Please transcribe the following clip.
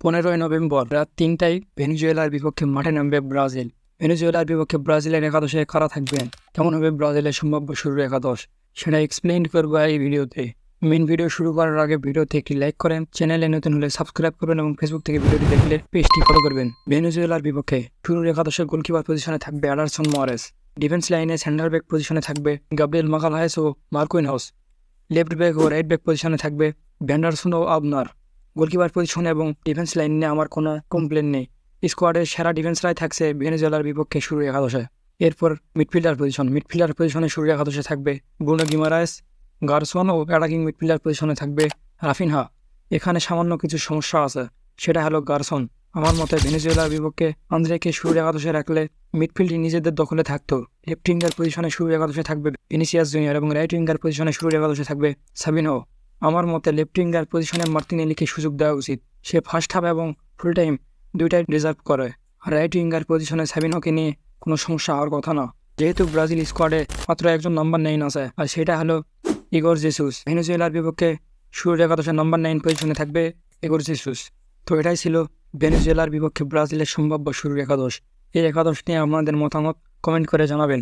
15ই November রাত 3টায় ভেনেজুয়েলার বিপক্ষে মাঠে নামবে ব্রাজিল। ভেনেজুয়েলার বিপক্ষে ব্রাজিলের একাদশে কারা থাকবেন, কেমন হবে ব্রাজিলের সম্ভাব্য শুরুর একাদশ, সেটা এক্সপ্লেইন করবো এই ভিডিওতে। মেন ভিডিও শুরু করার আগে ভিডিওতে একটি লাইক করেন, চ্যানেলে নতুন হলে সাবস্ক্রাইব করবেন এবং ফেসবুক থেকে ভিডিওটি দেখলে পেজটি ফলো করবেন। ভেনেজুয়েলার বিপক্ষে শুরুর একাদশের গোলকিপার পজিশনে থাকবে অ্যাডারসন মোরেস। ডিফেন্স লাইনে সেন্টার ব্যাক পজিশনে থাকবে গাব্রিয়েল মাগালহায়েস ও মার্কুইনহাউস। লেফট ব্যাক ও রাইট ব্যাক পজিশনে থাকবে ভ্যান্ডারসন ও আবনার। গোলকিপার পজিশনে এবং ডিফেন্স লাইন নিয়ে আমার কোনো কমপ্লেন নেই। স্কোয়াডের সেরা ডিফেন্সরাই থাকছে ভেনেজুয়েলার বিপক্ষে শুরু একাদশে। এরপর মিডফিল্ডার পজিশনে শুরু একাদশে থাকবে ব্রুনো গিমারায়েস, গারসন ও অ্যাটাকিং মিডফিল্ডার পজিশনে থাকবে রাফিনহা। এখানে সামান্য কিছু সমস্যা আছে, সেটা হলো গারসন। আমার মতে ভেনেজুয়েলার বিপক্ষে আন্দ্রেকে শুরু একাদশে রাখলে মিডফিল্ডটি নিজেদের দখলে থাকতো। লেফট উইঙ্গার পজিশনে শুরু একাদশে থাকবে ভিনিসিয়াস জুনিয়র এবং রাইট উইঙ্গার পজিশনে শুরু একাদশে থাকবে সাবিনহো। আমার মতে লেফট উইঙ্গার পজিশনে মার্তিনেলিকে সুযোগ দেওয়া উচিত। সে ফার্স্ট হাফ এবং ফুল টাইম দুইটাই ডিজার্ভ করে। আর রাইট উইঙ্গার পজিশনে সাবিনহোকে নিয়ে কোনো সমস্যা হওয়ার কথা না, যেহেতু ব্রাজিল স্কোয়াডে মাত্র একজন নাম্বার 9 আছে, আর সেটা হলো ইগোর জেসুস। ভেনেজুয়েলার বিপক্ষে শুরুর একাদশে নাম্বার 9 পজিশনে থাকবে ইগোর জেসুস। তো এটাই ছিল ভেনেজুয়েলার বিপক্ষে ব্রাজিলের সম্ভাব্য শুরুর একাদশ। এই একাদশ নিয়ে আপনাদের মতামত কমেন্ট করে জানাবেন।